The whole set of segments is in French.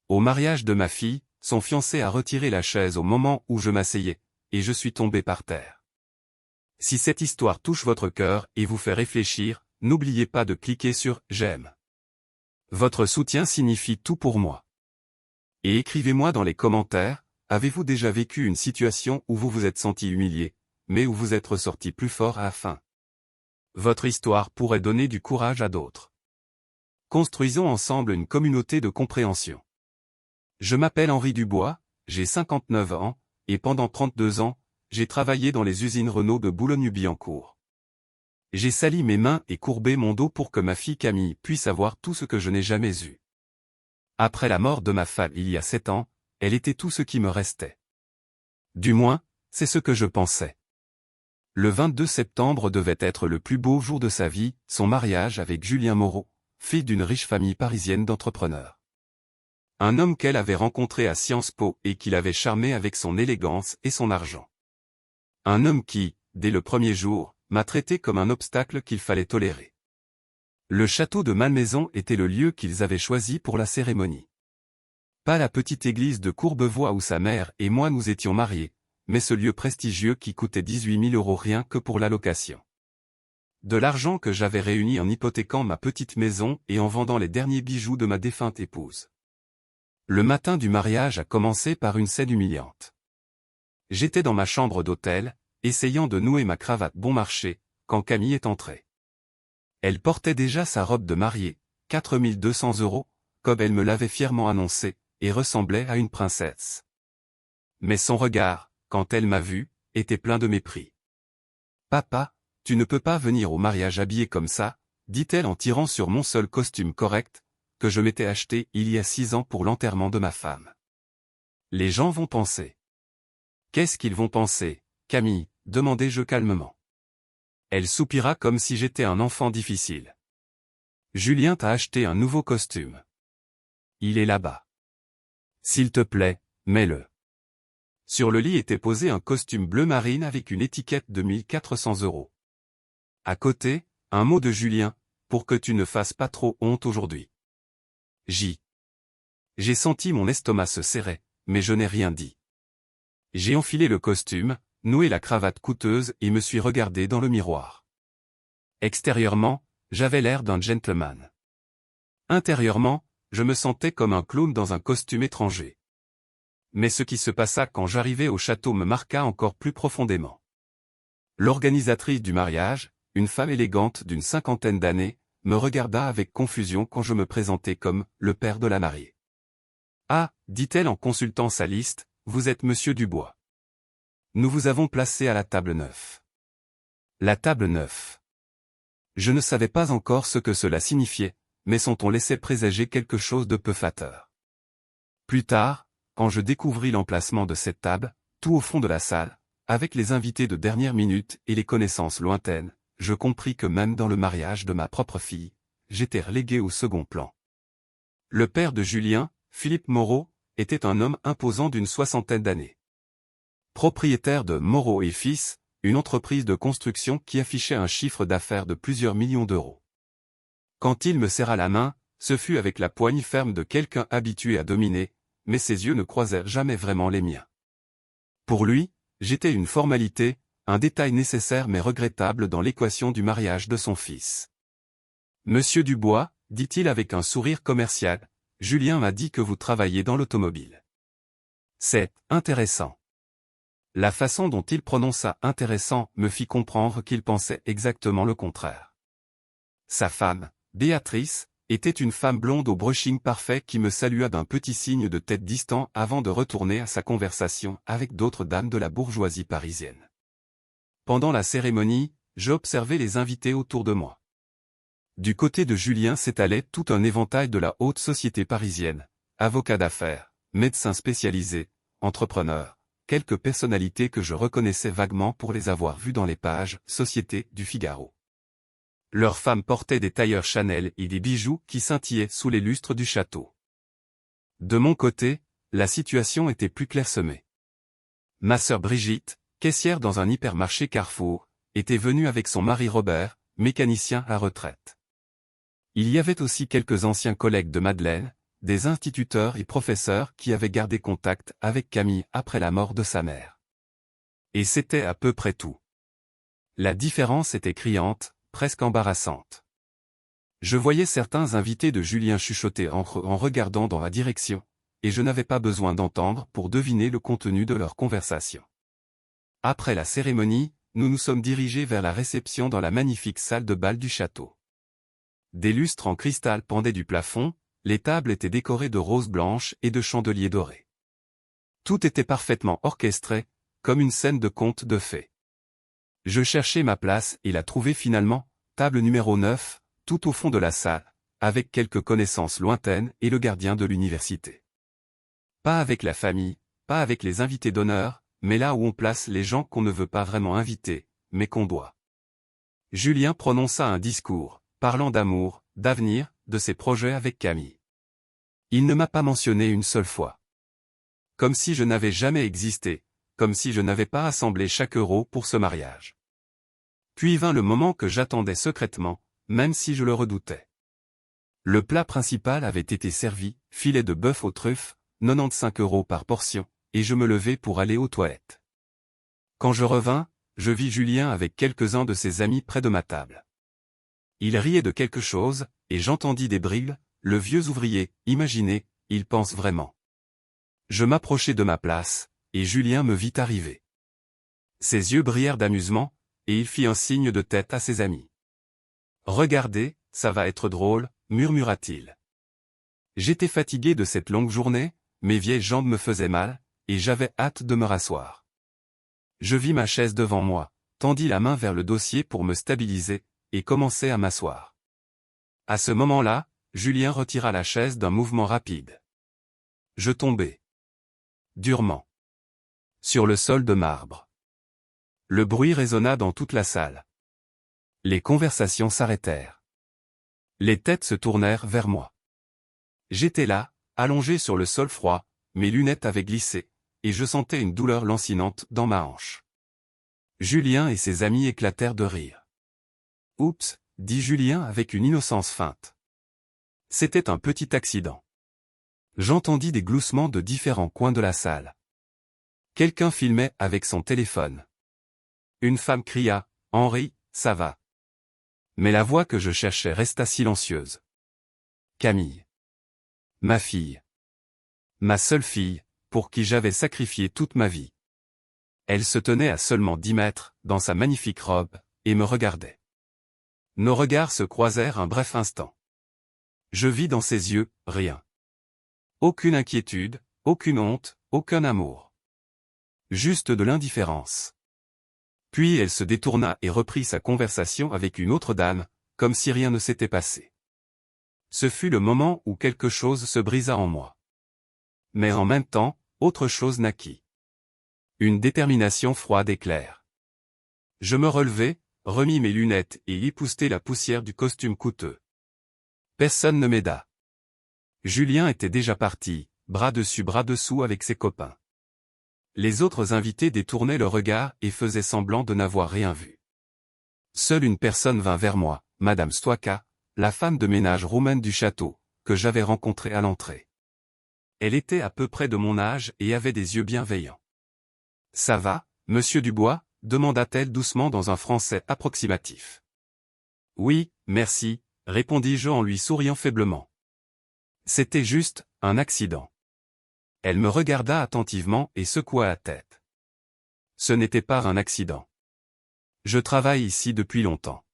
Au mariage de ma fille, son fiancé a retiré la chaise au moment où je m'asseyais, et je suis tombé par terre. Si cette histoire touche votre cœur et vous fait réfléchir, n'oubliez pas de cliquer sur « J'aime ». Votre soutien signifie tout pour moi. Et écrivez-moi dans les commentaires, avez-vous déjà vécu une situation où vous vous êtes senti humilié, mais où vous êtes ressorti plus fort à la fin? Votre histoire pourrait donner du courage à d'autres. Construisons ensemble une communauté de compréhension. Je m'appelle Henri Dubois, j'ai 59 ans, et pendant 32 ans, j'ai travaillé dans les usines Renault de Boulogne-Billancourt. J'ai sali mes mains et courbé mon dos pour que ma fille Camille puisse avoir tout ce que je n'ai jamais eu. Après la mort de ma femme il y a 7 ans, elle était tout ce qui me restait. Du moins, c'est ce que je pensais. Le 22 septembre devait être le plus beau jour de sa vie, son mariage avec Julien Moreau, fils d'une riche famille parisienne d'entrepreneurs. Un homme qu'elle avait rencontré à Sciences Po et qu'il avait charmé avec son élégance et son argent. Un homme qui, dès le premier jour, m'a traité comme un obstacle qu'il fallait tolérer. Le château de Malmaison était le lieu qu'ils avaient choisi pour la cérémonie. Pas la petite église de Courbevoie où sa mère et moi nous étions mariés, mais ce lieu prestigieux qui coûtait 18 000 € rien que pour la location. De l'argent que j'avais réuni en hypothéquant ma petite maison et en vendant les derniers bijoux de ma défunte épouse. Le matin du mariage a commencé par une scène humiliante. J'étais dans ma chambre d'hôtel, essayant de nouer ma cravate bon marché, quand Camille est entrée. Elle portait déjà sa robe de mariée, 4 200 €, comme elle me l'avait fièrement annoncé, et ressemblait à une princesse. Mais son regard, quand elle m'a vu, était plein de mépris. « Papa, tu ne peux pas venir au mariage habillé comme ça, » dit-elle en tirant sur mon seul costume correct, que je m'étais acheté il y a 6 ans pour l'enterrement de ma femme. « Les gens vont penser. »« Qu'est-ce qu'ils vont penser, Camille ?» demandai-je calmement. Elle soupira comme si j'étais un enfant difficile. « Julien t'a acheté un nouveau costume. Il est là-bas. S'il te plaît, mets-le. » Sur le lit était posé un costume bleu marine avec une étiquette de 1 400 €. À côté, un mot de Julien, pour que tu ne fasses pas trop honte aujourd'hui. J'ai senti mon estomac se serrer, mais je n'ai rien dit. J'ai enfilé le costume, noué la cravate coûteuse et me suis regardé dans le miroir. Extérieurement, j'avais l'air d'un gentleman. Intérieurement, je me sentais comme un clown dans un costume étranger. Mais ce qui se passa quand j'arrivai au château me marqua encore plus profondément. L'organisatrice du mariage, une femme élégante d'une 50aine d'années, me regarda avec confusion quand je me présentai comme « le père de la mariée ». « Ah » dit-elle en consultant sa liste, « vous êtes Monsieur Dubois. Nous vous avons placé à la table 9. » La table 9. Je ne savais pas encore ce que cela signifiait, mais son ton laissait présager quelque chose de peu flatteur. Plus tard, quand je découvris l'emplacement de cette table, tout au fond de la salle, avec les invités de dernière minute et les connaissances lointaines, je compris que même dans le mariage de ma propre fille, j'étais relégué au second plan. Le père de Julien, Philippe Moreau, était un homme imposant d'une 60aine d'années. Propriétaire de Moreau et Fils, une entreprise de construction qui affichait un chiffre d'affaires de plusieurs millions d'euros. Quand il me serra la main, ce fut avec la poigne ferme de quelqu'un habitué à dominer, mais ses yeux ne croisèrent jamais vraiment les miens. Pour lui, j'étais une formalité, un détail nécessaire mais regrettable dans l'équation du mariage de son fils. « Monsieur Dubois, dit-il avec un sourire commercial, Julien m'a dit que vous travaillez dans l'automobile. C'est intéressant. » La façon dont il prononça « intéressant » me fit comprendre qu'il pensait exactement le contraire. Sa femme, Béatrice, était une femme blonde au brushing parfait qui me salua d'un petit signe de tête distant avant de retourner à sa conversation avec d'autres dames de la bourgeoisie parisienne. Pendant la cérémonie, j'observais les invités autour de moi. Du côté de Julien s'étalait tout un éventail de la haute société parisienne, avocats d'affaires, médecins spécialisés, entrepreneurs, quelques personnalités que je reconnaissais vaguement pour les avoir vues dans les pages « Société » du Figaro. Leurs femmes portaient des tailleurs Chanel et des bijoux qui scintillaient sous les lustres du château. De mon côté, la situation était plus clairsemée. Ma sœur Brigitte, caissière dans un hypermarché Carrefour, était venue avec son mari Robert, mécanicien à retraite. Il y avait aussi quelques anciens collègues de Madeleine, des instituteurs et professeurs qui avaient gardé contact avec Camille après la mort de sa mère. Et c'était à peu près tout. La différence était criante, presque embarrassante. Je voyais certains invités de Julien chuchoter entre eux en regardant dans ma direction, et je n'avais pas besoin d'entendre pour deviner le contenu de leur conversation. Après la cérémonie, nous nous sommes dirigés vers la réception dans la magnifique salle de bal du château. Des lustres en cristal pendaient du plafond, les tables étaient décorées de roses blanches et de chandeliers dorés. Tout était parfaitement orchestré, comme une scène de conte de fées. Je cherchais ma place et la trouvai finalement, table numéro 9, tout au fond de la salle, avec quelques connaissances lointaines et le gardien de l'université. Pas avec la famille, pas avec les invités d'honneur, mais là où on place les gens qu'on ne veut pas vraiment inviter, mais qu'on doit. Julien prononça un discours, parlant d'amour, d'avenir, de ses projets avec Camille. Il ne m'a pas mentionné une seule fois. Comme si je n'avais jamais existé, comme si je n'avais pas assemblé chaque euro pour ce mariage. Puis vint le moment que j'attendais secrètement, même si je le redoutais. Le plat principal avait été servi, filet de bœuf aux truffes, 95 € par portion, et je me levai pour aller aux toilettes. Quand je revins, je vis Julien avec quelques-uns de ses amis près de ma table. Il riait de quelque chose, et j'entendis des brilles, le vieux ouvrier, imaginez, il pense vraiment. Je m'approchai de ma place, et Julien me vit arriver. Ses yeux brillèrent d'amusement, et il fit un signe de tête à ses amis. « Regardez, ça va être drôle, » murmura-t-il. J'étais fatigué de cette longue journée, mes vieilles jambes me faisaient mal, et j'avais hâte de me rasseoir. Je vis ma chaise devant moi, tendis la main vers le dossier pour me stabiliser, et commençai à m'asseoir. À ce moment-là, Julien retira la chaise d'un mouvement rapide. Je tombai. Durement. Sur le sol de marbre. Le bruit résonna dans toute la salle. Les conversations s'arrêtèrent. Les têtes se tournèrent vers moi. J'étais là, allongé sur le sol froid, mes lunettes avaient glissé, et je sentais une douleur lancinante dans ma hanche. Julien et ses amis éclatèrent de rire. « Oups » dit Julien avec une innocence feinte. C'était un petit accident. J'entendis des gloussements de différents coins de la salle. Quelqu'un filmait avec son téléphone. Une femme cria « Henri, ça va ?» Mais la voix que je cherchais resta silencieuse. Camille. Ma fille. Ma seule fille, pour qui j'avais sacrifié toute ma vie. Elle se tenait à seulement 10 mètres, dans sa magnifique robe, et me regardait. Nos regards se croisèrent un bref instant. Je vis dans ses yeux, rien. Aucune inquiétude, aucune honte, aucun amour. Juste de l'indifférence. Puis elle se détourna et reprit sa conversation avec une autre dame, comme si rien ne s'était passé. Ce fut le moment où quelque chose se brisa en moi. Mais en même temps, autre chose naquit. Une détermination froide et claire. Je me relevai, remis mes lunettes et époussetai la poussière du costume coûteux. Personne ne m'aida. Julien était déjà parti, bras dessus bras dessous avec ses copains. Les autres invités détournaient le regard et faisaient semblant de n'avoir rien vu. Seule une personne vint vers moi, Madame Stoaka, la femme de ménage roumaine du château, que j'avais rencontrée à l'entrée. Elle était à peu près de mon âge et avait des yeux bienveillants. « Ça va, monsieur Dubois ?» demanda-t-elle doucement dans un français approximatif. « Oui, merci », répondis-je en lui souriant faiblement. C'était juste un accident. Elle me regarda attentivement et secoua la tête. Ce n'était pas un accident. Je travaille ici depuis longtemps.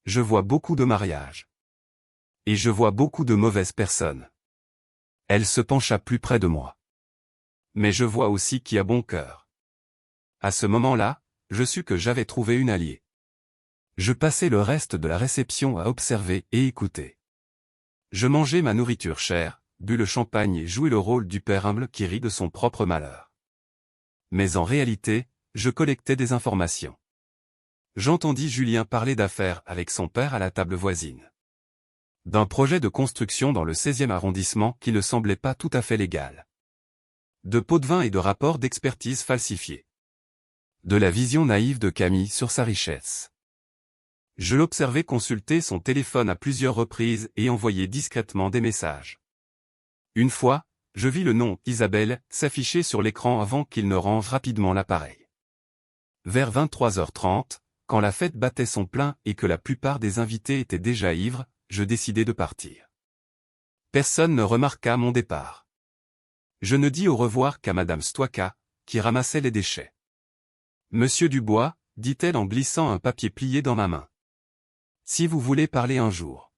Je vois beaucoup de mariages. Et je vois beaucoup de mauvaises personnes. Elle se pencha plus près de moi. Mais je vois aussi qui a bon cœur. À ce moment-là, je sus que j'avais trouvé une alliée. Je passai le reste de la réception à observer et écouter. Je mangeai ma nourriture chère, bus le champagne et jouai le rôle du père humble qui rit de son propre malheur. Mais en réalité, je collectais des informations. J'entendis Julien parler d'affaires avec son père à la table voisine. D'un projet de construction dans le 16e arrondissement qui ne semblait pas tout à fait légal. De pots de vin et de rapports d'expertise falsifiés. De la vision naïve de Camille sur sa richesse. Je l'observais consulter son téléphone à plusieurs reprises et envoyer discrètement des messages. Une fois, je vis le nom « Isabelle » s'afficher sur l'écran avant qu'il ne range rapidement l'appareil. Vers 23h30, quand la fête battait son plein et que la plupart des invités étaient déjà ivres, je décidai de partir. Personne ne remarqua mon départ. Je ne dis au revoir qu'à Madame Stwaka, qui ramassait les déchets. Monsieur Dubois, dit-elle en glissant un papier plié dans ma main. Si vous voulez parler un jour.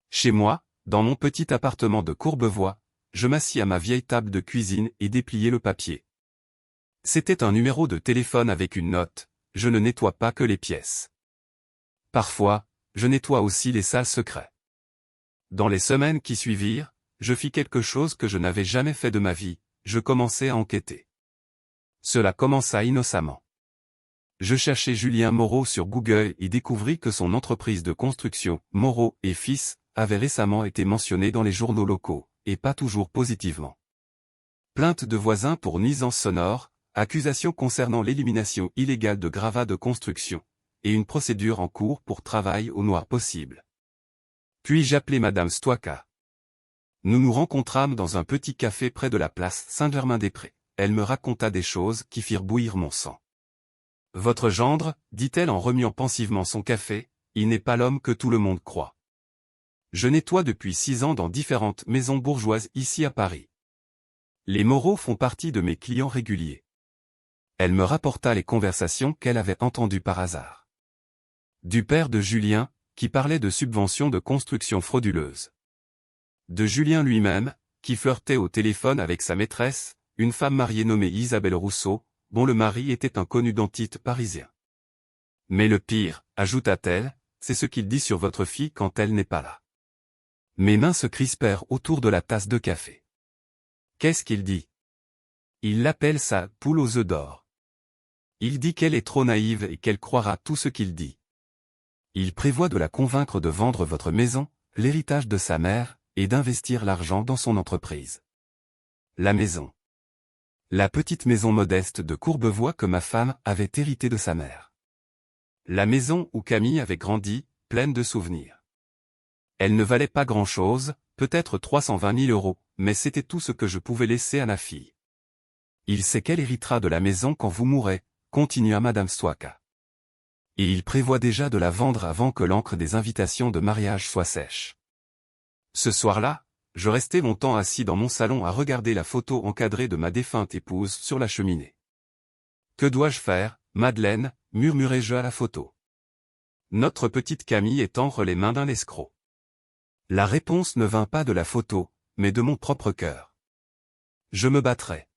Chez moi, dans mon petit appartement de Courbevoie, je m'assis à ma vieille table de cuisine et dépliai le papier. C'était un numéro de téléphone avec une note, je ne nettoie pas que les pièces. Parfois, je nettoie aussi les salles secrets. Dans les semaines qui suivirent, je fis quelque chose que je n'avais jamais fait de ma vie, je commençai à enquêter. Cela commença innocemment. Je cherchai Julien Moreau sur Google et découvris que son entreprise de construction, Moreau et Fils, avait récemment été mentionnée dans les journaux locaux, et pas toujours positivement. Plainte de voisins pour nuisance sonore, accusation concernant l'élimination illégale de gravats de construction, et une procédure en cours pour travail au noir possible. Puis j'appelai Madame Stwaka. Nous nous rencontrâmes dans un petit café près de la place Saint-Germain-des-Prés. Elle me raconta des choses qui firent bouillir mon sang. Votre gendre, dit-elle en remuant pensivement son café, il n'est pas l'homme que tout le monde croit. Je nettoie depuis 6 ans dans différentes maisons bourgeoises ici à Paris. Les Moreau font partie de mes clients réguliers. Elle me rapporta les conversations qu'elle avait entendues par hasard. Du père de Julien, qui parlait de subventions de construction frauduleuses. De Julien lui-même, qui flirtait au téléphone avec sa maîtresse, une femme mariée nommée Isabelle Rousseau, dont le mari était un connu dentiste parisien. Mais le pire, ajouta-t-elle, c'est ce qu'il dit sur votre fille quand elle n'est pas là. Mes mains se crispèrent autour de la tasse de café. Qu'est-ce qu'il dit? Il l'appelle sa « poule aux œufs d'or ». Il dit qu'elle est trop naïve et qu'elle croira tout ce qu'il dit. Il prévoit de la convaincre de vendre votre maison, l'héritage de sa mère, et d'investir l'argent dans son entreprise. La maison. La petite maison modeste de Courbevoie que ma femme avait héritée de sa mère. La maison où Camille avait grandi, pleine de souvenirs. Elle ne valait pas grand-chose, peut-être 320 000 €, mais c'était tout ce que je pouvais laisser à ma fille. Il sait qu'elle héritera de la maison quand vous mourrez, continua Madame Stwaka. Et il prévoit déjà de la vendre avant que l'encre des invitations de mariage soit sèche. Ce soir-là, je restai longtemps assis dans mon salon à regarder la photo encadrée de ma défunte épouse sur la cheminée. « Que dois-je faire, Madeleine » murmurai-je à la photo. Notre petite Camille est entre les mains d'un escroc. La réponse ne vint pas de la photo, mais de mon propre cœur. Je me battrai.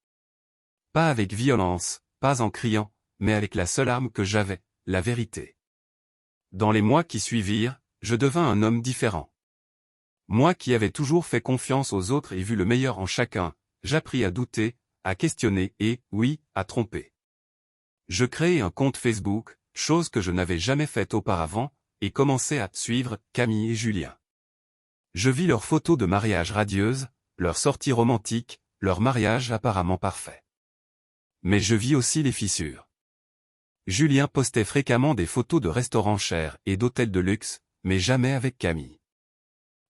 Pas avec violence, pas en criant, mais avec la seule arme que j'avais, la vérité. Dans les mois qui suivirent, je devins un homme différent. Moi qui avais toujours fait confiance aux autres et vu le meilleur en chacun, j'appris à douter, à questionner et, oui, à tromper. Je créai un compte Facebook, chose que je n'avais jamais faite auparavant, et commençai à suivre Camille et Julien. Je vis leurs photos de mariage radieuses, leurs sorties romantiques, leur mariage apparemment parfait. Mais je vis aussi les fissures. Julien postait fréquemment des photos de restaurants chers et d'hôtels de luxe, mais jamais avec Camille.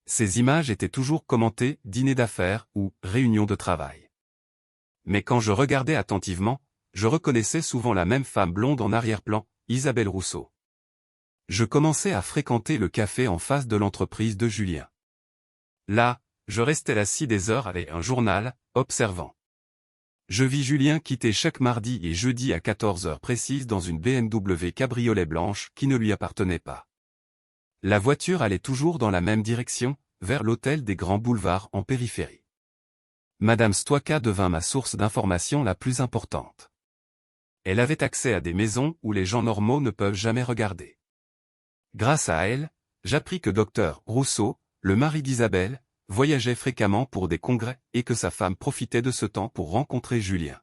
Ces images étaient toujours commentées « dîner d'affaires » ou « réunion de travail ». Mais quand je regardais attentivement, je reconnaissais souvent la même femme blonde en arrière-plan, Isabelle Rousseau. Je commençais à fréquenter le café en face de l'entreprise de Julien. Là, je restais assis des heures avec un journal, observant. Je vis Julien quitter chaque mardi et jeudi à 14 heures précises dans une BMW cabriolet blanche qui ne lui appartenait pas. La voiture allait toujours dans la même direction, vers l'hôtel des Grands Boulevards en périphérie. Madame Stwaka devint ma source d'information la plus importante. Elle avait accès à des maisons où les gens normaux ne peuvent jamais regarder. Grâce à elle, j'appris que Dr Rousseau, le mari d'Isabelle, voyageait fréquemment pour des congrès et que sa femme profitait de ce temps pour rencontrer Julien.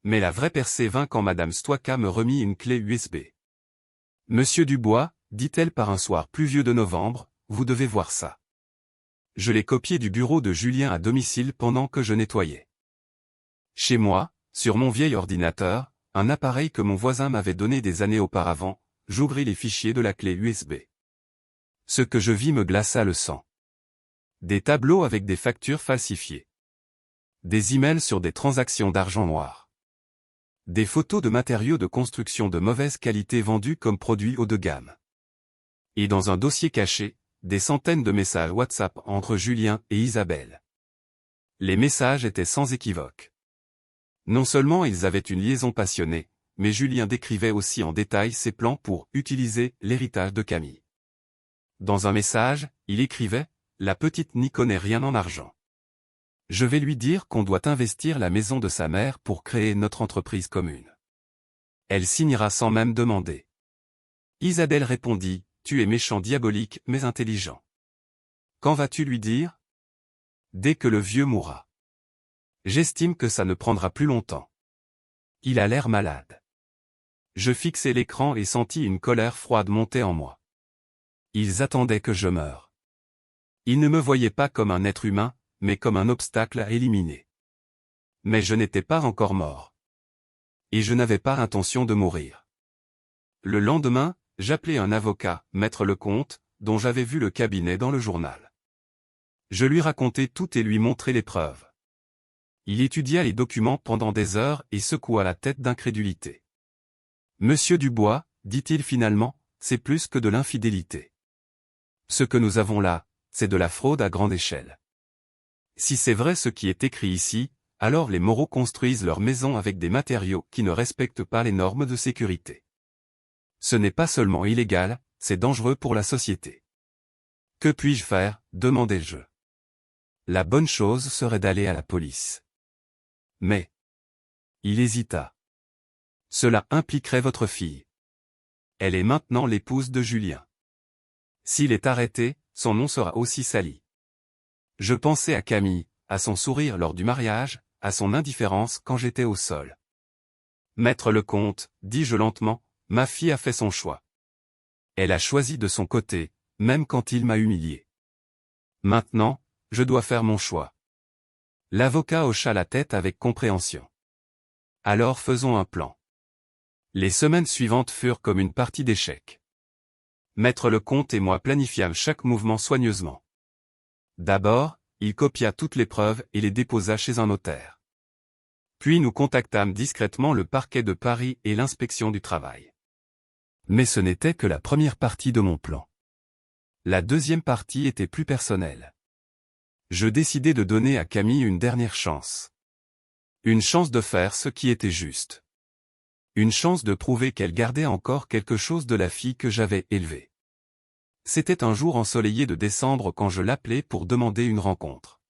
Mais la vraie percée vint quand Madame Stwaka me remit une clé USB. « Monsieur Dubois, dit-elle par un soir pluvieux de novembre, vous devez voir ça. » Je l'ai copié du bureau de Julien à domicile pendant que je nettoyais. Chez moi, sur mon vieil ordinateur, un appareil que mon voisin m'avait donné des années auparavant, j'ouvris les fichiers de la clé USB. Ce que je vis me glaça le sang. Des tableaux avec des factures falsifiées. Des emails sur des transactions d'argent noir. Des photos de matériaux de construction de mauvaise qualité vendus comme produits haut de gamme. Et dans un dossier caché, des centaines de messages WhatsApp entre Julien et Isabelle. Les messages étaient sans équivoque. Non seulement ils avaient une liaison passionnée, mais Julien décrivait aussi en détail ses plans pour utiliser l'héritage de Camille. Dans un message, il écrivait « La petite n'y connaît rien en argent. Je vais lui dire qu'on doit investir la maison de sa mère pour créer notre entreprise commune. Elle signera sans même demander. » Isabelle répondit « Tu es méchant diabolique mais intelligent. Quand vas-tu lui dire ? Dès que le vieux mourra. J'estime que ça ne prendra plus longtemps. Il a l'air malade. » Je fixai l'écran et sentis une colère froide monter en moi. Ils attendaient que je meure. Ils ne me voyaient pas comme un être humain, mais comme un obstacle à éliminer. Mais je n'étais pas encore mort. Et je n'avais pas intention de mourir. Le lendemain, j'appelai un avocat, Maître Lecomte, dont j'avais vu le cabinet dans le journal. Je lui racontai tout et lui montrai les preuves. Il étudia les documents pendant des heures et secoua la tête d'incrédulité. « Monsieur Dubois, dit-il finalement, c'est plus que de l'infidélité. Ce que nous avons là, c'est de la fraude à grande échelle. Si c'est vrai ce qui est écrit ici, alors les Moreau construisent leur maison avec des matériaux qui ne respectent pas les normes de sécurité. Ce n'est pas seulement illégal, c'est dangereux pour la société. Que puis-je faire ? Demandai-je. La bonne chose serait d'aller à la police. Mais... Il hésita. Cela impliquerait votre fille. Elle est maintenant l'épouse de Julien. S'il est arrêté, son nom sera aussi sali. Je pensais à Camille, à son sourire lors du mariage, à son indifférence quand j'étais au sol. Maître Lecomte, dis-je lentement, ma fille a fait son choix. Elle a choisi de son côté, même quand il m'a humilié. Maintenant, je dois faire mon choix. L'avocat hocha la tête avec compréhension. Alors faisons un plan. Les semaines suivantes furent comme une partie d'échecs. Maître Lecomte et moi planifiâmes chaque mouvement soigneusement. D'abord, il copia toutes les preuves et les déposa chez un notaire. Puis nous contactâmes discrètement le parquet de Paris et l'inspection du travail. Mais ce n'était que la première partie de mon plan. La deuxième partie était plus personnelle. Je décidai de donner à Camille une dernière chance. Une chance de faire ce qui était juste. Une chance de prouver qu'elle gardait encore quelque chose de la fille que j'avais élevée. C'était un jour ensoleillé de décembre quand je l'appelai pour demander une rencontre.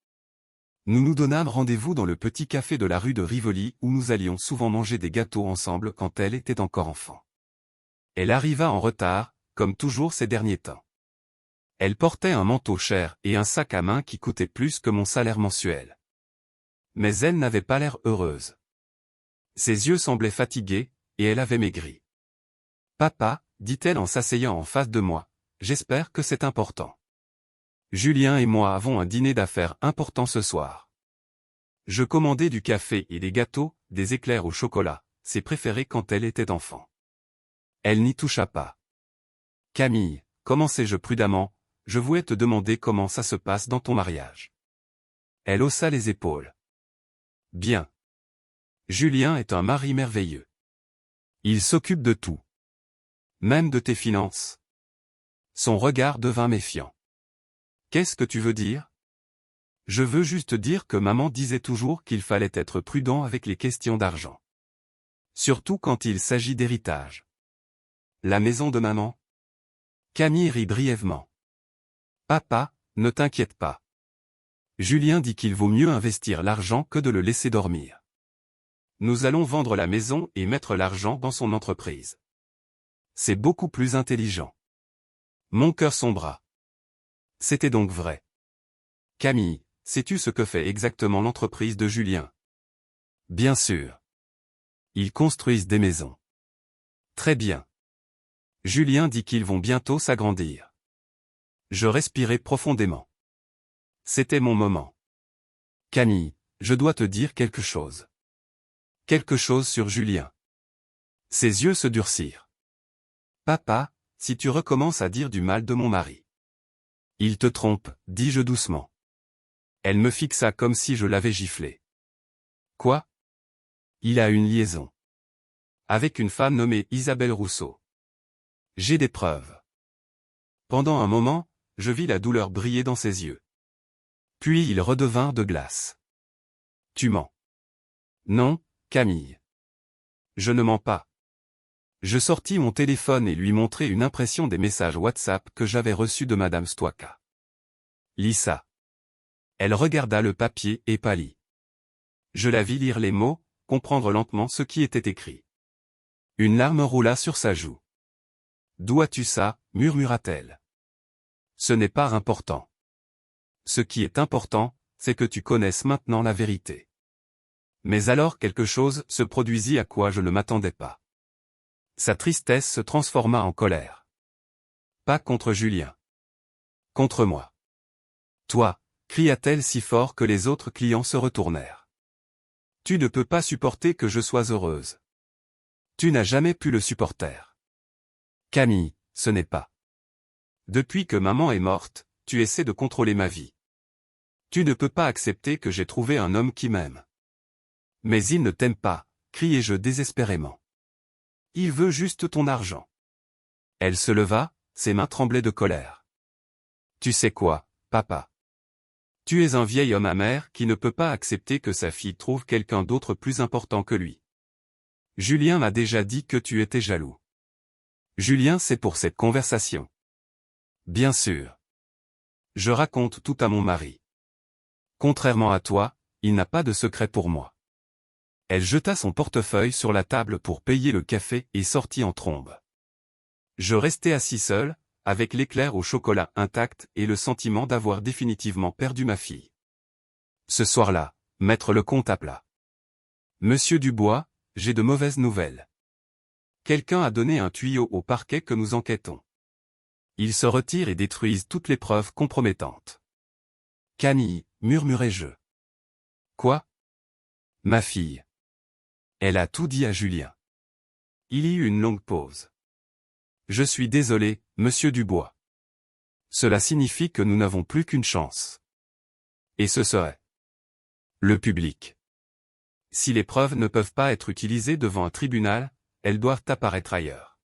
Nous nous donnâmes rendez-vous dans le petit café de la rue de Rivoli où nous allions souvent manger des gâteaux ensemble quand elle était encore enfant. Elle arriva en retard, comme toujours ces derniers temps. Elle portait un manteau cher et un sac à main qui coûtait plus que mon salaire mensuel. Mais elle n'avait pas l'air heureuse. Ses yeux semblaient fatigués, et elle avait maigri. « Papa, dit-elle en s'asseyant en face de moi, j'espère que c'est important. Julien et moi avons un dîner d'affaires important ce soir. » Je commandai du café et des gâteaux, des éclairs au chocolat, ses préférés quand elle était enfant. Elle n'y toucha pas. « Camille, commençai-je prudemment, je voulais te demander comment ça se passe dans ton mariage. » Elle haussa les épaules. « Bien. Julien est un mari merveilleux. Il s'occupe de tout. Même de tes finances. » Son regard devint méfiant. « Qu'est-ce que tu veux dire ? » Je veux juste dire que maman disait toujours qu'il fallait être prudent avec les questions d'argent. Surtout quand il s'agit d'héritage. La maison de maman ? Camille rit brièvement. « Papa, ne t'inquiète pas. Julien dit qu'il vaut mieux investir l'argent que de le laisser dormir. Nous allons vendre la maison et mettre l'argent dans son entreprise. C'est beaucoup plus intelligent. » Mon cœur sombra. C'était donc vrai. « Camille, sais-tu ce que fait exactement l'entreprise de Julien ? » Bien sûr. Ils construisent des maisons. Très bien. Julien dit qu'ils vont bientôt s'agrandir. Je respirai profondément. C'était mon moment. Camille, je dois te dire quelque chose. Quelque chose sur Julien. Ses yeux se durcirent. Papa, si tu recommences à dire du mal de mon mari. Il te trompe, dis-je doucement. Elle me fixa comme si je l'avais giflé. Quoi? Il a une liaison. Avec une femme nommée Isabelle Rousseau. J'ai des preuves. Pendant un moment, je vis la douleur briller dans ses yeux. Puis ils redevinrent de glace. Tu mens. Non, Camille. Je ne mens pas. Je sortis mon téléphone et lui montrai une impression des messages WhatsApp que j'avais reçus de Madame Stwaka. Lis ça. Elle regarda le papier et pâlit. Je la vis lire les mots, comprendre lentement ce qui était écrit. Une larme roula sur sa joue. D'où as-tu ça, murmura-t-elle. Ce n'est pas important. Ce qui est important, c'est que tu connaisses maintenant la vérité. Mais alors quelque chose se produisit à quoi je ne m'attendais pas. Sa tristesse se transforma en colère. Pas contre Julien. Contre moi. Toi, cria-t-elle si fort que les autres clients se retournèrent. Tu ne peux pas supporter que je sois heureuse. Tu n'as jamais pu le supporter. Camille, ce n'est pas. Depuis que maman est morte, tu essaies de contrôler ma vie. Tu ne peux pas accepter que j'ai trouvé un homme qui m'aime. Mais il ne t'aime pas, criai-je désespérément. Il veut juste ton argent. Elle se leva, ses mains tremblaient de colère. Tu sais quoi, papa? Tu es un vieil homme amer qui ne peut pas accepter que sa fille trouve quelqu'un d'autre plus important que lui. Julien m'a déjà dit que tu étais jaloux. Julien, c'est pour cette conversation. Bien sûr. Je raconte tout à mon mari. Contrairement à toi, il n'a pas de secret pour moi. Elle jeta son portefeuille sur la table pour payer le café et sortit en trombe. Je restai assis seul, avec l'éclair au chocolat intact et le sentiment d'avoir définitivement perdu ma fille. Ce soir-là, Maître Lecomte appela. Monsieur Dubois, j'ai de mauvaises nouvelles. Quelqu'un a donné un tuyau au parquet que nous enquêtons. Ils se retirent et détruisent toutes les preuves compromettantes. Camille, murmurai-je. Quoi? Ma fille. Elle a tout dit à Julien. Il y eut une longue pause. Je suis désolé, monsieur Dubois. Cela signifie que nous n'avons plus qu'une chance. Et ce serait le public. Si les preuves ne peuvent pas être utilisées devant un tribunal, elles doivent apparaître ailleurs.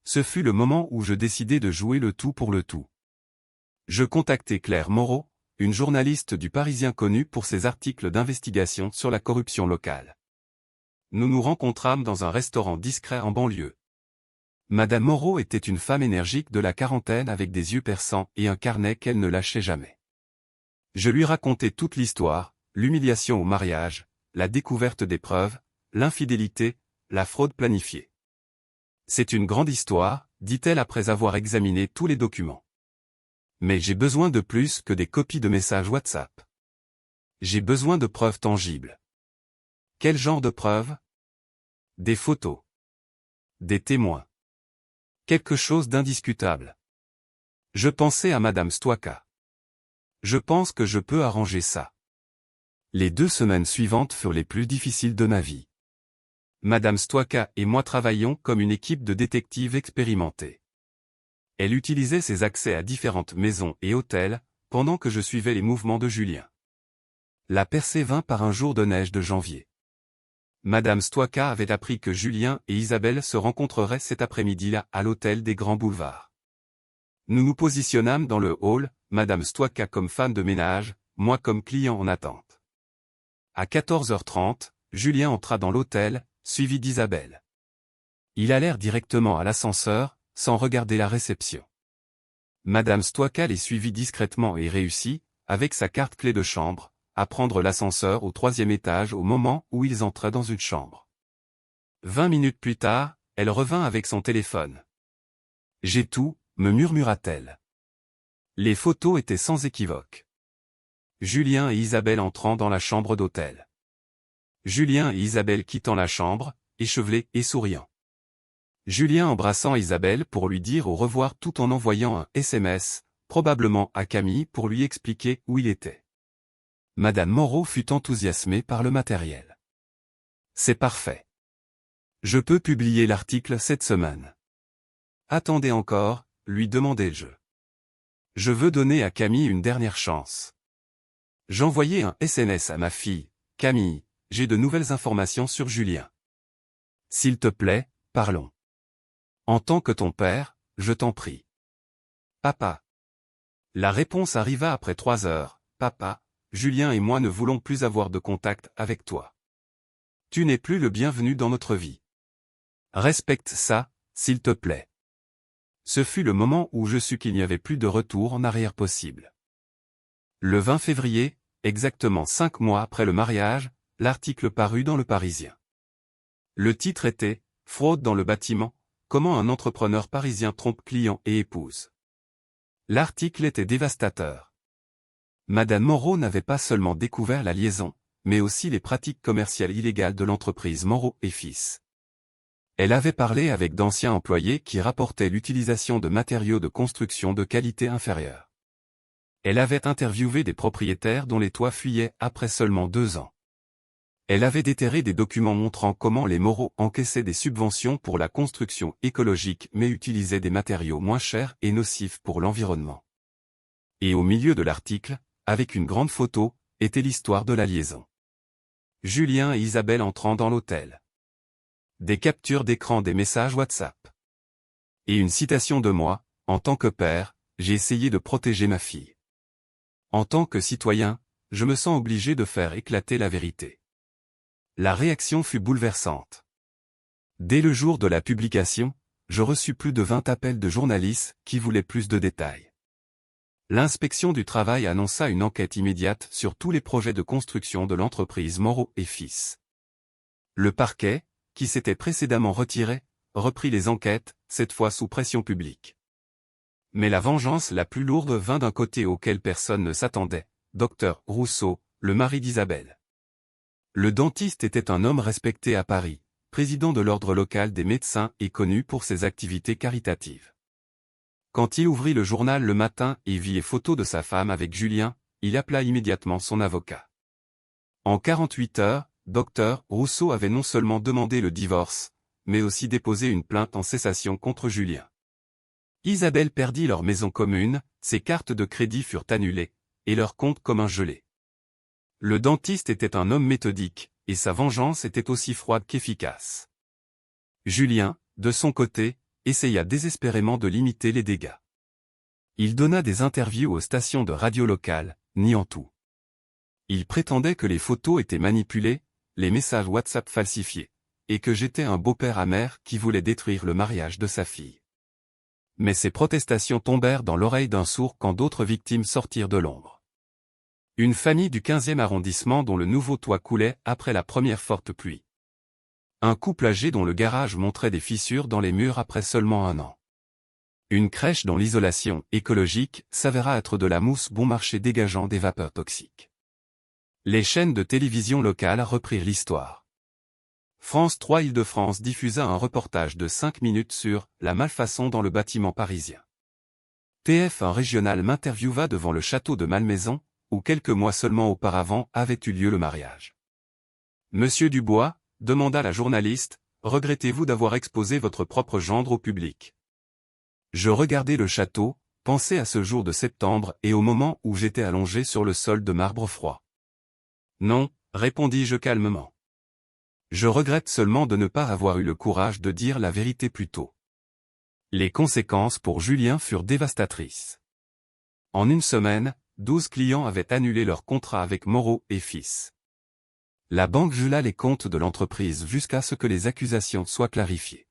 Ce fut le moment où je décidai de jouer le tout pour le tout. Je contactai Claire Moreau, une journaliste du Parisien connue pour ses articles d'investigation sur la corruption locale. Nous nous rencontrâmes dans un restaurant discret en banlieue. Madame Moreau était une femme énergique de la quarantaine avec des yeux perçants et un carnet qu'elle ne lâchait jamais. Je lui racontai toute l'histoire, l'humiliation au mariage, la découverte des preuves, l'infidélité, la fraude planifiée. C'est une grande histoire, dit-elle après avoir examiné tous les documents. Mais j'ai besoin de plus que des copies de messages WhatsApp. J'ai besoin de preuves tangibles. Quel genre de preuves? Des photos. Des témoins. Quelque chose d'indiscutable. Je pensais à Madame Stwaka. Je pense que je peux arranger ça. Les 2 semaines suivantes furent les plus difficiles de ma vie. Madame Stwaka et moi travaillions comme une équipe de détectives expérimentés. Elle utilisait ses accès à différentes maisons et hôtels, pendant que je suivais les mouvements de Julien. La percée vint par un jour de neige de janvier. Madame Stwaka avait appris que Julien et Isabelle se rencontreraient cet après-midi-là à l'hôtel des Grands Boulevards. Nous nous positionnâmes dans le hall, Madame Stwaka comme femme de ménage, moi comme client en attente. À 14h30, Julien entra dans l'hôtel, suivi d'Isabelle. Ils allèrent directement à l'ascenseur, sans regarder la réception. Madame Stwaka les suivit discrètement et réussit, avec sa carte clé de chambre, à prendre l'ascenseur au 3e étage au moment où ils entraient dans une chambre. 20 minutes plus tard, elle revint avec son téléphone. J'ai tout, me murmura-t-elle. Les photos étaient sans équivoque. Julien et Isabelle entrant dans la chambre d'hôtel. Julien et Isabelle quittant la chambre, échevelés et souriant. Julien embrassant Isabelle pour lui dire au revoir tout en envoyant un SMS, probablement à Camille pour lui expliquer où il était. Madame Moreau fut enthousiasmée par le matériel. C'est parfait. Je peux publier l'article cette semaine. Attendez encore, lui demandai-je. Je veux donner à Camille une dernière chance. J'envoyais un SMS à ma fille, Camille, j'ai de nouvelles informations sur Julien. S'il te plaît, parlons. En tant que ton père, je t'en prie. Papa. La réponse arriva après 3 heures. Papa, Julien et moi ne voulons plus avoir de contact avec toi. Tu n'es plus le bienvenu dans notre vie. Respecte ça, s'il te plaît. Ce fut le moment où je sus qu'il n'y avait plus de retour en arrière possible. Le 20 février, exactement 5 mois après le mariage, l'article parut dans Le Parisien. Le titre était « Fraude dans le bâtiment, comment un entrepreneur parisien trompe client et épouse ». L'article était dévastateur. Madame Moreau n'avait pas seulement découvert la liaison, mais aussi les pratiques commerciales illégales de l'entreprise Moreau et Fils. Elle avait parlé avec d'anciens employés qui rapportaient l'utilisation de matériaux de construction de qualité inférieure. Elle avait interviewé des propriétaires dont les toits fuyaient après seulement 2 ans. Elle avait déterré des documents montrant comment les Moreau encaissaient des subventions pour la construction écologique mais utilisaient des matériaux moins chers et nocifs pour l'environnement. Et au milieu de l'article, avec une grande photo, était l'histoire de la liaison. Julien et Isabelle entrant dans l'hôtel. Des captures d'écran des messages WhatsApp. Et une citation de moi, en tant que père, j'ai essayé de protéger ma fille. En tant que citoyen, je me sens obligé de faire éclater la vérité. La réaction fut bouleversante. Dès le jour de la publication, je reçus plus de 20 appels de journalistes qui voulaient plus de détails. L'inspection du travail annonça une enquête immédiate sur tous les projets de construction de l'entreprise Moreau et Fils. Le parquet, qui s'était précédemment retiré, reprit les enquêtes, cette fois sous pression publique. Mais la vengeance la plus lourde vint d'un côté auquel personne ne s'attendait, Dr Rousseau, le mari d'Isabelle. Le dentiste était un homme respecté à Paris, président de l'ordre local des médecins et connu pour ses activités caritatives. Quand il ouvrit le journal le matin et vit les photos de sa femme avec Julien, il appela immédiatement son avocat. En 48 heures, Dr Rousseau avait non seulement demandé le divorce, mais aussi déposé une plainte en cessation contre Julien. Isabelle perdit leur maison commune, ses cartes de crédit furent annulées, et leur compte commun gelé. Le dentiste était un homme méthodique, et sa vengeance était aussi froide qu'efficace. Julien, de son côté, essaya désespérément de limiter les dégâts. Il donna des interviews aux stations de radio locales, niant tout. Il prétendait que les photos étaient manipulées, les messages WhatsApp falsifiés, et que j'étais un beau-père amer qui voulait détruire le mariage de sa fille. Mais ces protestations tombèrent dans l'oreille d'un sourd quand d'autres victimes sortirent de l'ombre. Une famille du 15e arrondissement dont le nouveau toit coulait après la première forte pluie. Un couple âgé dont le garage montrait des fissures dans les murs après seulement 1 an. Une crèche dont l'isolation écologique s'avéra être de la mousse bon marché dégageant des vapeurs toxiques. Les chaînes de télévision locales reprirent l'histoire. France 3 Île-de-France diffusa un reportage de 5 minutes sur « La malfaçon dans le bâtiment parisien ». TF1 Régional m'interviewa devant le château de Malmaison, où quelques mois seulement auparavant avait eu lieu le mariage. « Monsieur Dubois », demanda la journaliste, « regrettez-vous d'avoir exposé votre propre gendre au public ?» Je regardai le château, pensai à ce jour de septembre et au moment où j'étais allongé sur le sol de marbre froid. « Non », répondis-je calmement. Je regrette seulement de ne pas avoir eu le courage de dire la vérité plus tôt. Les conséquences pour Julien furent dévastatrices. En 1 semaine, 12 clients avaient annulé leur contrat avec Moreau et Fils. La banque gela les comptes de l'entreprise jusqu'à ce que les accusations soient clarifiées.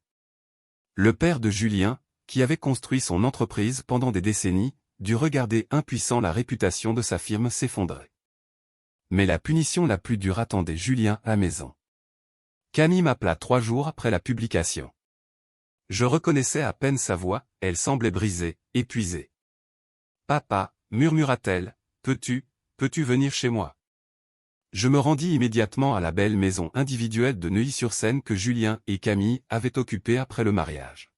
Le père de Julien, qui avait construit son entreprise pendant des décennies, dut regarder impuissant la réputation de sa firme s'effondrer. Mais la punition la plus dure attendait Julien à la maison. Camille m'appela 3 jours après la publication. Je reconnaissais à peine sa voix, elle semblait brisée, épuisée. « Papa », murmura-t-elle, « peux-tu venir chez moi ?» Je me rendis immédiatement à la belle maison individuelle de Neuilly-sur-Seine que Julien et Camille avaient occupée après le mariage.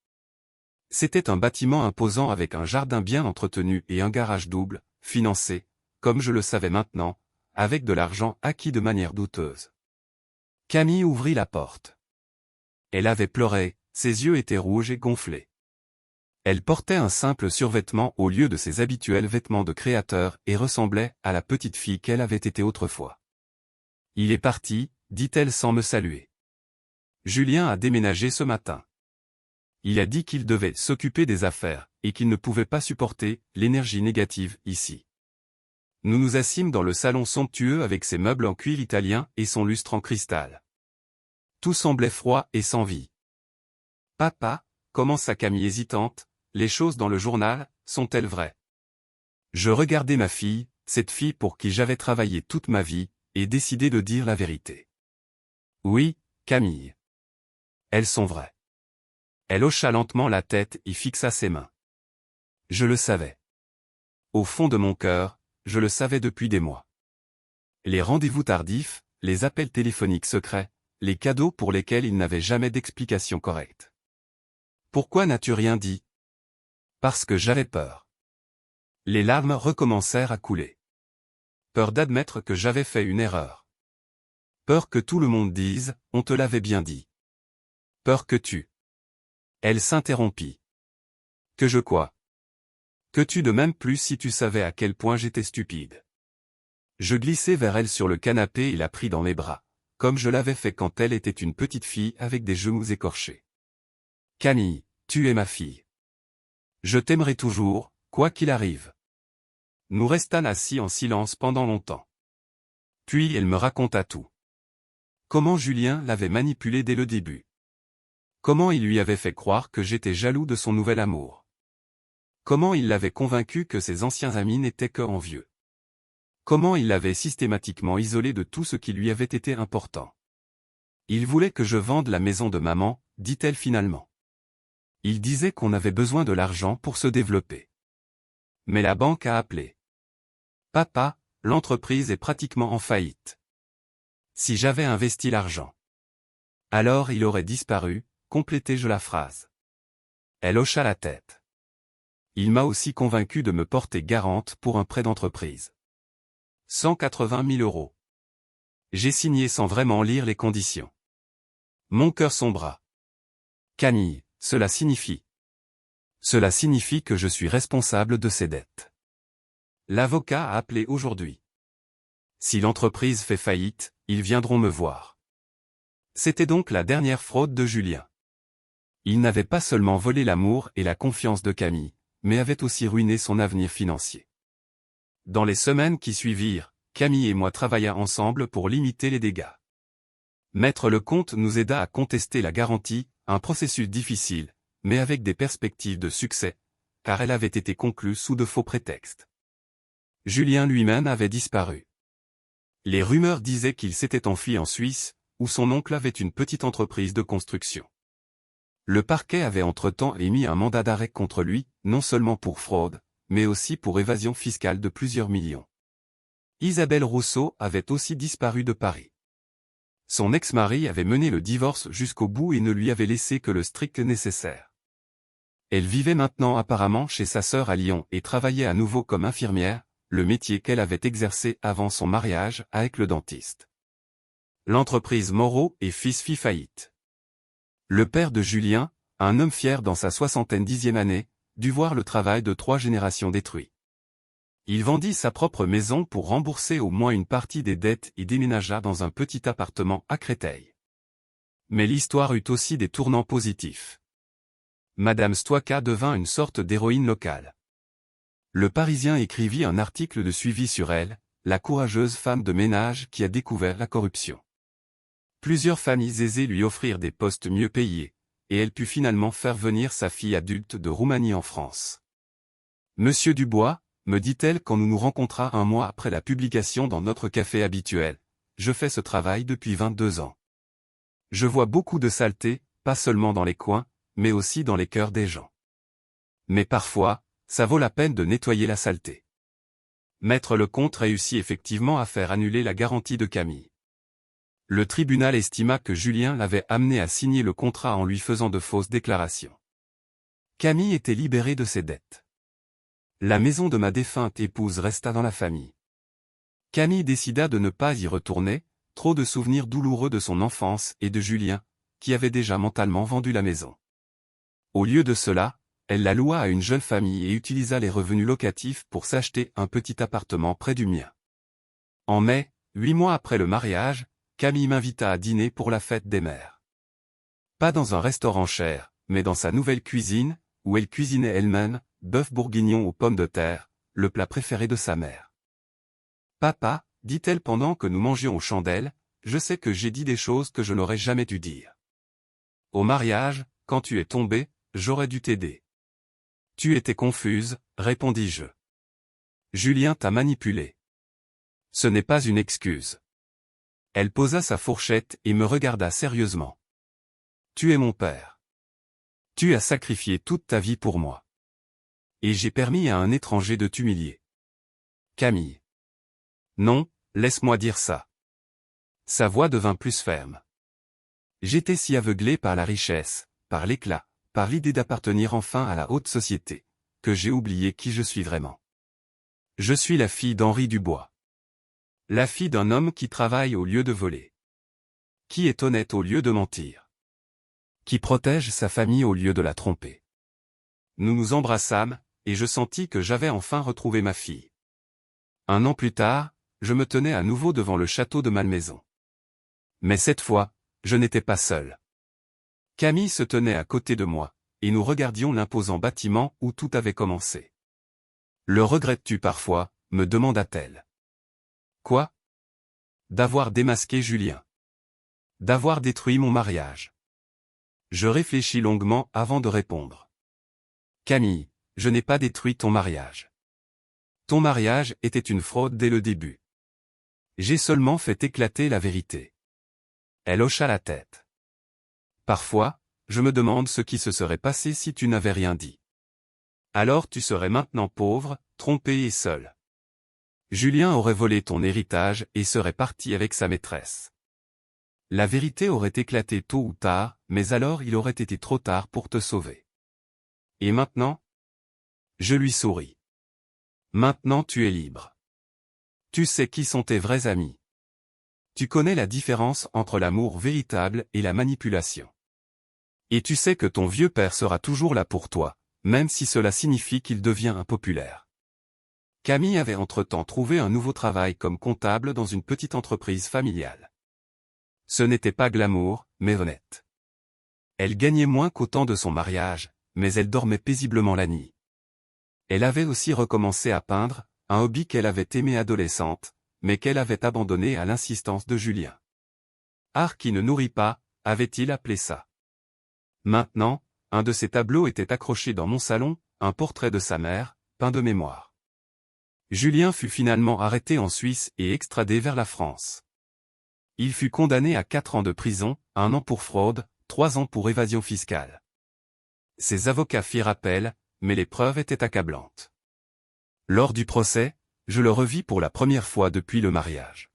C'était un bâtiment imposant avec un jardin bien entretenu et un garage double, financé, comme je le savais maintenant, avec de l'argent acquis de manière douteuse. Camille ouvrit la porte. Elle avait pleuré, ses yeux étaient rouges et gonflés. Elle portait un simple survêtement au lieu de ses habituels vêtements de créateur et ressemblait à la petite fille qu'elle avait été autrefois. « Il est parti », dit-elle sans me saluer. « Julien a déménagé ce matin. Il a dit qu'il devait s'occuper des affaires, et qu'il ne pouvait pas supporter l'énergie négative ici. » Nous nous assîmes dans le salon somptueux avec ses meubles en cuir italien et son lustre en cristal. Tout semblait froid et sans vie. « Papa », commença Camille hésitante, « les choses dans le journal, sont-elles vraies ?» Je regardais ma fille, cette fille pour qui j'avais travaillé toute ma vie, et décidé de dire la vérité. « Oui, Camille. Elles sont vraies. » Elle hocha lentement la tête et fixa ses mains. Je le savais. Au fond de mon cœur, je le savais depuis des mois. Les rendez-vous tardifs, les appels téléphoniques secrets, les cadeaux pour lesquels il n'avait jamais d'explication correcte. Pourquoi n'as-tu rien dit? Parce que j'avais peur. Les larmes recommencèrent à couler. Peur d'admettre que j'avais fait une erreur. Peur que tout le monde dise, on te l'avait bien dit. Peur que tu... Elle s'interrompit. Que je quoi? Que tu de même plus si tu savais à quel point j'étais stupide. Je glissai vers elle sur le canapé et la pris dans mes bras, comme je l'avais fait quand elle était une petite fille avec des genoux écorchés. Camille, tu es ma fille. Je t'aimerai toujours, quoi qu'il arrive. Nous restâmes assis en silence pendant longtemps. Puis elle me raconta tout. Comment Julien l'avait manipulée dès le début. Comment il lui avait fait croire que j'étais jaloux de son nouvel amour. Comment il l'avait convaincu que ses anciens amis n'étaient que envieux. Comment il l'avait systématiquement isolé de tout ce qui lui avait été important. Il voulait que je vende la maison de maman, dit-elle finalement. Il disait qu'on avait besoin de l'argent pour se développer. Mais la banque a appelé. Papa, l'entreprise est pratiquement en faillite. Si j'avais investi l'argent. Alors il aurait disparu, complétai-je la phrase. Elle hocha la tête. Il m'a aussi convaincu de me porter garante pour un prêt d'entreprise. 180 000 €. J'ai signé sans vraiment lire les conditions. Mon cœur sombra. Camille, cela signifie. Cela signifie que je suis responsable de ses dettes. L'avocat a appelé aujourd'hui. Si l'entreprise fait faillite, ils viendront me voir. C'était donc la dernière fraude de Julien. Il n'avait pas seulement volé l'amour et la confiance de Camille, mais avait aussi ruiné son avenir financier. Dans les semaines qui suivirent, Camille et moi travaillions ensemble pour limiter les dégâts. Maître Lecomte nous aida à contester la garantie, un processus difficile, mais avec des perspectives de succès, car elle avait été conclue sous de faux prétextes. Julien lui-même avait disparu. Les rumeurs disaient qu'il s'était enfui en Suisse, où son oncle avait une petite entreprise de construction. Le parquet avait entre-temps émis un mandat d'arrêt contre lui, non seulement pour fraude, mais aussi pour évasion fiscale de plusieurs millions. Isabelle Rousseau avait aussi disparu de Paris. Son ex-mari avait mené le divorce jusqu'au bout et ne lui avait laissé que le strict nécessaire. Elle vivait maintenant apparemment chez sa sœur à Lyon et travaillait à nouveau comme infirmière, le métier qu'elle avait exercé avant son mariage avec le dentiste. L'entreprise Moreau et Fils fit faillite. Le père de Julien, un homme fier dans sa 70e année, dut voir le travail de 3 générations détruit. Il vendit sa propre maison pour rembourser au moins une partie des dettes et déménagea dans un petit appartement à Créteil. Mais l'histoire eut aussi des tournants positifs. Madame Stouaka devint une sorte d'héroïne locale. Le Parisien écrivit un article de suivi sur elle, la courageuse femme de ménage qui a découvert la corruption. Plusieurs familles aisées lui offrirent des postes mieux payés, et elle put finalement faire venir sa fille adulte de Roumanie en France. Monsieur Dubois, me dit-elle quand nous nous rencontrâmes un mois après la publication dans notre café habituel, je fais ce travail depuis 22 ans. Je vois beaucoup de saleté, pas seulement dans les coins, mais aussi dans les cœurs des gens. Mais parfois, ça vaut la peine de nettoyer la saleté. Maître Lecomte réussit effectivement à faire annuler la garantie de Camille. Le tribunal estima que Julien l'avait amené à signer le contrat en lui faisant de fausses déclarations. Camille était libérée de ses dettes. La maison de ma défunte épouse resta dans la famille. Camille décida de ne pas y retourner, trop de souvenirs douloureux de son enfance et de Julien, qui avait déjà mentalement vendu la maison. Au lieu de cela, elle la loua à une jeune famille et utilisa les revenus locatifs pour s'acheter un petit appartement près du mien. En mai, 8 mois après le mariage, Camille m'invita à dîner pour la fête des mères. Pas dans un restaurant cher, mais dans sa nouvelle cuisine, où elle cuisinait elle-même, bœuf bourguignon aux pommes de terre, le plat préféré de sa mère. « Papa, dit-elle pendant que nous mangions aux chandelles, je sais que j'ai dit des choses que je n'aurais jamais dû dire. Au mariage, quand tu es tombée, j'aurais dû t'aider. Tu étais confuse, répondis-je. Julien t'a manipulée. Ce n'est pas une excuse. Elle posa sa fourchette et me regarda sérieusement. Tu es mon père. Tu as sacrifié toute ta vie pour moi. Et j'ai permis à un étranger de t'humilier. Camille. Non, laisse-moi dire ça. Sa voix devint plus ferme. J'étais si aveuglé par la richesse, par l'éclat, par l'idée d'appartenir enfin à la haute société, que j'ai oublié qui je suis vraiment. Je suis la fille d'Henri Dubois. La fille d'un homme qui travaille au lieu de voler. Qui est honnête au lieu de mentir. Qui protège sa famille au lieu de la tromper. Nous nous embrassâmes, et je sentis que j'avais enfin retrouvé ma fille. Un an plus tard, je me tenais à nouveau devant le château de Malmaison. Mais cette fois, je n'étais pas seul. Camille se tenait à côté de moi, et nous regardions l'imposant bâtiment où tout avait commencé. Le regrettes-tu parfois, me demanda-t-elle. Quoi? D'avoir démasqué Julien. D'avoir détruit mon mariage. Je réfléchis longuement avant de répondre. Camille, je n'ai pas détruit ton mariage. Ton mariage était une fraude dès le début. J'ai seulement fait éclater la vérité. Elle hocha la tête. Parfois, je me demande ce qui se serait passé si tu n'avais rien dit. Alors tu serais maintenant pauvre, trompé et seul. Julien aurait volé ton héritage et serait parti avec sa maîtresse. La vérité aurait éclaté tôt ou tard, mais alors il aurait été trop tard pour te sauver. Et maintenant? Je lui souris. Maintenant tu es libre. Tu sais qui sont tes vrais amis. Tu connais la différence entre l'amour véritable et la manipulation. Et tu sais que ton vieux père sera toujours là pour toi, même si cela signifie qu'il devient impopulaire. Camille avait entre-temps trouvé un nouveau travail comme comptable dans une petite entreprise familiale. Ce n'était pas glamour, mais honnête. Elle gagnait moins qu'au temps de son mariage, mais elle dormait paisiblement la nuit. Elle avait aussi recommencé à peindre, un hobby qu'elle avait aimé adolescente, mais qu'elle avait abandonné à l'insistance de Julien. Art qui ne nourrit pas, avait-il appelé ça. Maintenant, un de ses tableaux était accroché dans mon salon, un portrait de sa mère, peint de mémoire. Julien fut finalement arrêté en Suisse et extradé vers la France. Il fut condamné à 4 ans de prison, 1 an pour fraude, 3 ans pour évasion fiscale. Ses avocats firent appel, mais les preuves étaient accablantes. Lors du procès, je le revis pour la première fois depuis le mariage.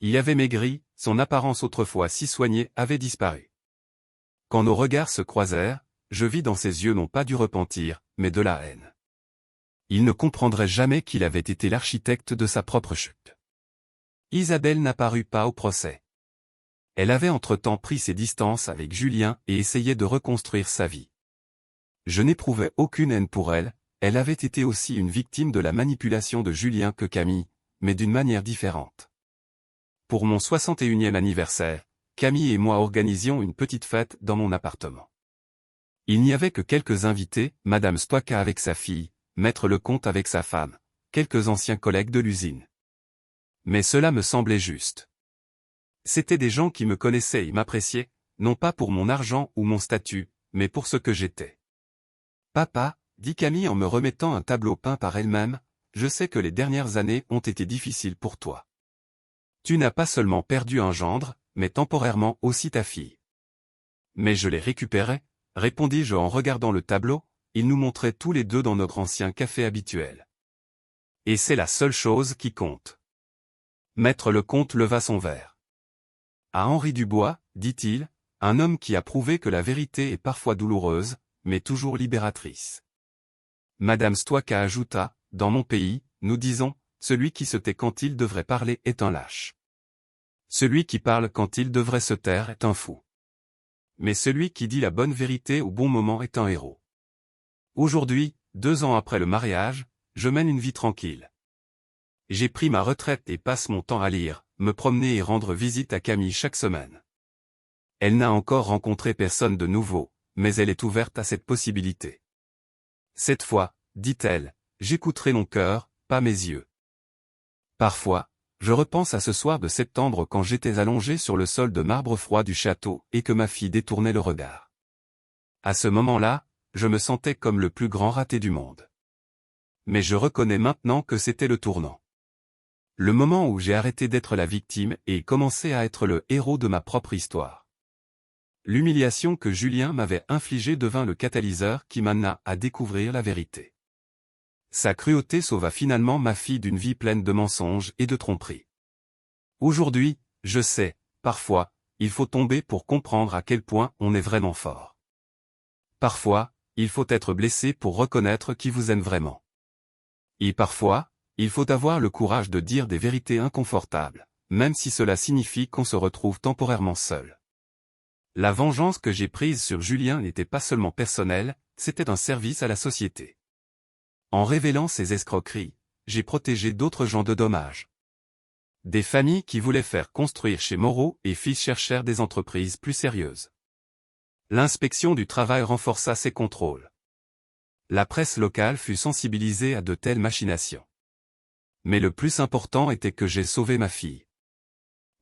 Il avait maigri, son apparence autrefois si soignée avait disparu. Quand nos regards se croisèrent, je vis dans ses yeux non pas du repentir, mais de la haine. Il ne comprendrait jamais qu'il avait été l'architecte de sa propre chute. Isabelle n'apparut pas au procès. Elle avait entre-temps pris ses distances avec Julien et essayait de reconstruire sa vie. Je n'éprouvais aucune haine pour elle, elle avait été aussi une victime de la manipulation de Julien que Camille, mais d'une manière différente. Pour mon 61e anniversaire, Camille et moi organisions une petite fête dans mon appartement. Il n'y avait que quelques invités, Madame Stoika avec sa fille, Maître Lecomte avec sa femme, quelques anciens collègues de l'usine. Mais cela me semblait juste. C'étaient des gens qui me connaissaient et m'appréciaient, non pas pour mon argent ou mon statut, mais pour ce que j'étais. Papa, dit Camille en me remettant un tableau peint par elle-même, je sais que les dernières années ont été difficiles pour toi. Tu n'as pas seulement perdu un gendre, mais temporairement aussi ta fille. Mais je l'ai récupéré, répondis-je en regardant le tableau, il nous montrait tous les deux dans notre ancien café habituel. Et c'est la seule chose qui compte. Maître Lecomte leva son verre. À Henri Dubois, dit-il, un homme qui a prouvé que la vérité est parfois douloureuse, mais toujours libératrice. Madame Stoika ajouta, dans mon pays, nous disons, celui qui se tait quand il devrait parler est un lâche. Celui qui parle quand il devrait se taire est un fou. Mais celui qui dit la bonne vérité au bon moment est un héros. Aujourd'hui, 2 ans après le mariage, je mène une vie tranquille. J'ai pris ma retraite et passe mon temps à lire, me promener et rendre visite à Camille chaque semaine. Elle n'a encore rencontré personne de nouveau, mais elle est ouverte à cette possibilité. Cette fois, dit-elle, j'écouterai mon cœur, pas mes yeux. Parfois, je repense à ce soir de septembre quand j'étais allongé sur le sol de marbre froid du château et que ma fille détournait le regard. À ce moment-là, je me sentais comme le plus grand raté du monde. Mais je reconnais maintenant que c'était le tournant. Le moment où j'ai arrêté d'être la victime et commencé à être le héros de ma propre histoire. L'humiliation que Julien m'avait infligée devint le catalyseur qui m'amena à découvrir la vérité. Sa cruauté sauva finalement ma fille d'une vie pleine de mensonges et de tromperies. Aujourd'hui, je sais, parfois, il faut tomber pour comprendre à quel point on est vraiment fort. Parfois, il faut être blessé pour reconnaître qui vous aime vraiment. Et parfois, il faut avoir le courage de dire des vérités inconfortables, même si cela signifie qu'on se retrouve temporairement seul. La vengeance que j'ai prise sur Julien n'était pas seulement personnelle, c'était un service à la société. En révélant ces escroqueries, j'ai protégé d'autres gens de dommages. Des familles qui voulaient faire construire chez Moreau et Fils cherchèrent des entreprises plus sérieuses. L'inspection du travail renforça ses contrôles. La presse locale fut sensibilisée à de telles machinations. Mais le plus important était que j'ai sauvé ma fille.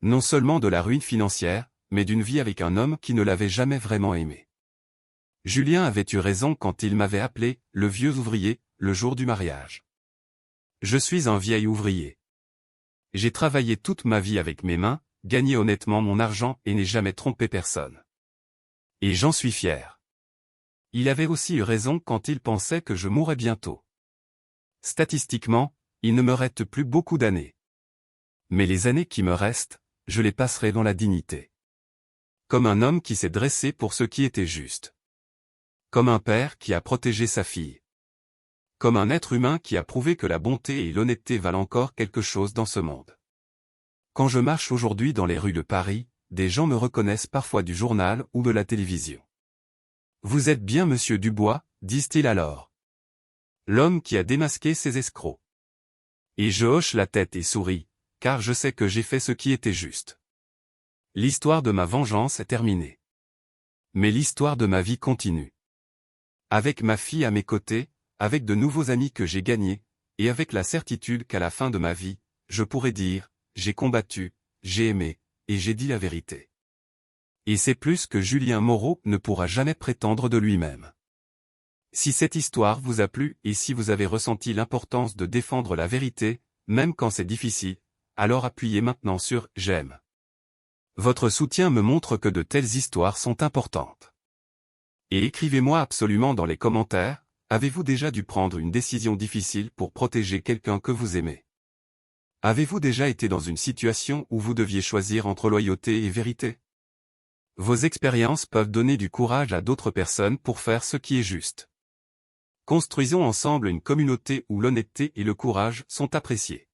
Non seulement de la ruine financière, mais d'une vie avec un homme qui ne l'avait jamais vraiment aimée. Julien avait eu raison quand il m'avait appelé « le vieux ouvrier » le jour du mariage. Je suis un vieil ouvrier. J'ai travaillé toute ma vie avec mes mains, gagné honnêtement mon argent et n'ai jamais trompé personne. Et j'en suis fier. Il avait aussi eu raison quand il pensait que je mourrais bientôt. Statistiquement, il ne me reste plus beaucoup d'années. Mais les années qui me restent, je les passerai dans la dignité. Comme un homme qui s'est dressé pour ce qui était juste. Comme un père qui a protégé sa fille. Comme un être humain qui a prouvé que la bonté et l'honnêteté valent encore quelque chose dans ce monde. Quand je marche aujourd'hui dans les rues de Paris, des gens me reconnaissent parfois du journal ou de la télévision. « Vous êtes bien monsieur Dubois » disent-ils alors. L'homme qui a démasqué ces escrocs. Et je hoche la tête et souris, car je sais que j'ai fait ce qui était juste. L'histoire de ma vengeance est terminée. Mais l'histoire de ma vie continue. Avec ma fille à mes côtés, avec de nouveaux amis que j'ai gagnés, et avec la certitude qu'à la fin de ma vie, je pourrai dire, j'ai combattu, j'ai aimé, et j'ai dit la vérité. Et c'est plus que Julien Moreau ne pourra jamais prétendre de lui-même. Si cette histoire vous a plu et si vous avez ressenti l'importance de défendre la vérité, même quand c'est difficile, alors appuyez maintenant sur « j'aime ». Votre soutien me montre que de telles histoires sont importantes. Et écrivez-moi absolument dans les commentaires, avez-vous déjà dû prendre une décision difficile pour protéger quelqu'un que vous aimez? Avez-vous déjà été dans une situation où vous deviez choisir entre loyauté et vérité? Vos expériences peuvent donner du courage à d'autres personnes pour faire ce qui est juste. Construisons ensemble une communauté où l'honnêteté et le courage sont appréciés.